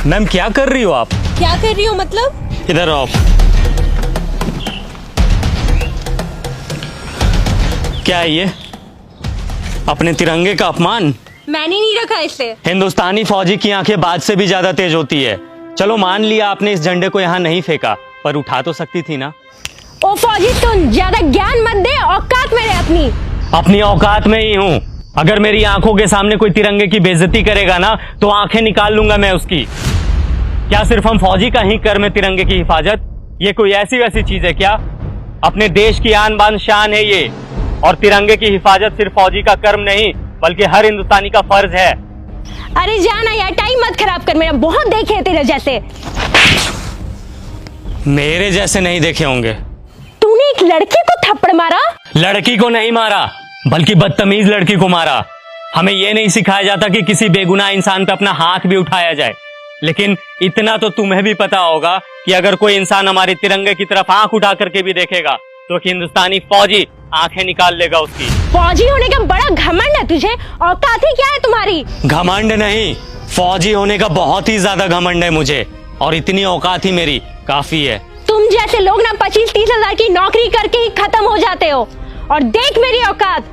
Ma'am क्या कर रही हो आप? क्या कर रही हो मतलब? इधर आओ। क्या है ये? अपने तिरंगे का अपमान। मैंने नहीं रखा इसे। हिंदुस्तानी फौजी की आंखें बाज से भी ज्यादा तेज होती है। चलो मान लिया आपने इस झंडे को यहाँ नहीं फेंका, पर उठा तो सकती थी ना। ओ फौजी तुम ज्यादा ज्ञान मत दे, औकात में रहे अपनी औकात में ही हूँ। अगर मेरी आंखों के सामने कोई तिरंगे की बेइज्जती करेगा ना तो आंखें निकाल लूंगा मैं उसकी। क्या सिर्फ हम फौजी का ही कर्म है तिरंगे की हिफाजत? ये कोई ऐसी वैसी चीज है क्या? अपने देश की आन बान शान है ये, और तिरंगे की हिफाजत सिर्फ फौजी का कर्म नहीं बल्कि हर हिंदुस्तानी का फर्ज है। अरे जाना यार, टाइम मत खराब कर मेरा, बहुत देखे हैं तेरे जैसे। मेरे जैसे नहीं देखे होंगे। तूने एक लड़की को थप्पड़ मारा? लड़की को नहीं मारा बल्कि बदतमीज लड़की को मारा। हमें यह नहीं सिखाया जाता कि किसी बेगुनाह इंसान पे अपना हाथ भी उठाया जाए, लेकिन इतना तो तुम्हें भी पता होगा कि अगर कोई इंसान हमारे तिरंगे की तरफ आंख उठा करके भी देखेगा तो हिंदुस्तानी फौजी आंखें निकाल लेगा उसकी। फौजी होने का बड़ा घमंड है तुझे, औकात ही क्या है तुम्हारी? घमंड नहीं, फौजी होने का बहुत ही ज्यादा घमंड है मुझे, और इतनी औकात ही मेरी काफी है। तुम जैसे लोग ना 25-30 हजार की नौकरी करके ही खत्म हो जाते हो, और देख मेरी औकात,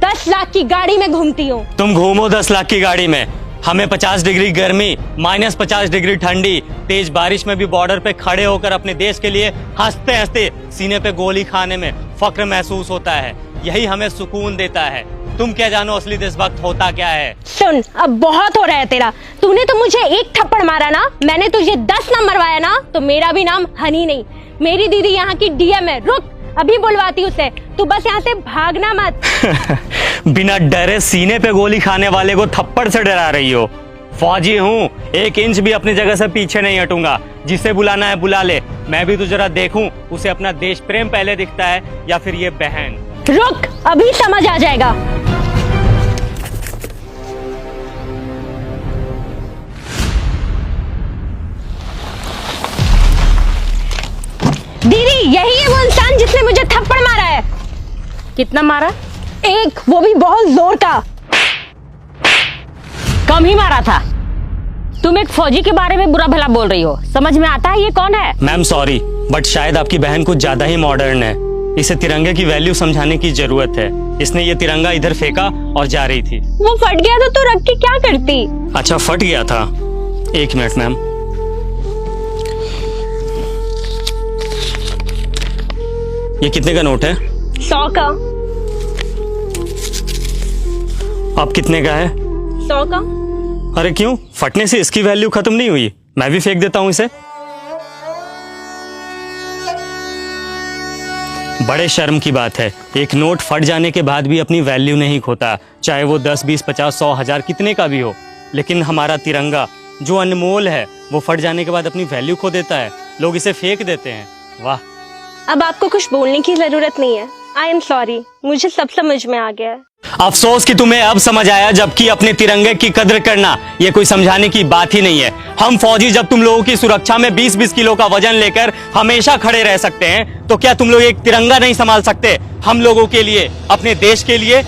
10 लाख की गाड़ी में घूमती हूँ। तुम घूमो 10 लाख की गाड़ी में, हमें 50 डिग्री गर्मी, -50 डिग्री ठंडी, तेज बारिश में भी बॉर्डर पे खड़े होकर अपने देश के लिए हंसते हंसते सीने पे गोली खाने में फक्र महसूस होता है। यही हमें सुकून देता है। तुम क्या जानो असली देशभक्त होता क्या है? सुन, अब बहुत हो रहा है तेरा। तूने तो मुझे एक थप्पड़ मारा ना, मैंने तुझे 10 ना मरवाया ना, तो मेरा भी नाम हनी नहीं। मेरी दीदी यहाँ की डीएम है। रुक, अभी बुलवाती उसे। तू बस यहाँ से भागना मत। बिना डरे सीने पे गोली खाने वाले को थप्पड़ से डरा रही हो? फौजी हूँ, 1 इंच भी अपनी जगह से पीछे नहीं हटूंगा। जिसे बुलाना है बुला ले। मैं भी तो जरा देखूं उसे अपना देश प्रेम पहले दिखता है या फिर ये बहन। रुक, अभी समझ आ जाएगा। दीदी, यही है वो इंसान जिसने मुझे थप्पड़ मारा है। कितना मारा? एक, वो भी बहुत जोर का। कम ही मारा था। तुम एक फौजी के बारे में बुरा भला बोल रही हो, समझ में आता है ये कौन है? मैम सॉरी, बट शायद आपकी बहन कुछ ज्यादा ही मॉडर्न है। इसे तिरंगे की वैल्यू समझाने की जरूरत है। इसने ये तिरंगा इधर फेंका और जा रही थी। वो फट गया तो तू रख के क्या करती? अच्छा, फट गया था। 1 मिनट मैम। ये कितने का नोट है? 100 का। अब कितने का है? 100 का। अरे क्यों, फटने से इसकी वैल्यू खत्म नहीं हुई? मैं भी फेंक देता हूं इसे। बड़े शर्म की बात है, एक नोट फट जाने के बाद भी अपनी वैल्यू नहीं खोता, चाहे वो 10, 20, 50, 100, 1000 कितने का भी हो। लेकिन हमारा तिरंगा जो अनमोल है वो फट जाने के बाद अपनी वैल्यू खो देता है। लोग इसे फेंक देते हैं। वाह। अब आपको कुछ बोलने की जरूरत नहीं है। आई एम सॉरी, मुझे सब समझ में आ गया है। अफसोस कि तुम्हें अब समझ आया, जबकि अपने तिरंगे की कद्र करना ये कोई समझाने की बात ही नहीं है। हम फौजी जब तुम लोगों की सुरक्षा में 20-20 किलो का वजन लेकर हमेशा खड़े रह सकते हैं, तो क्या तुम लोग एक तिरंगा नहीं संभाल सकते हम लोगों के लिए, अपने देश के लिए?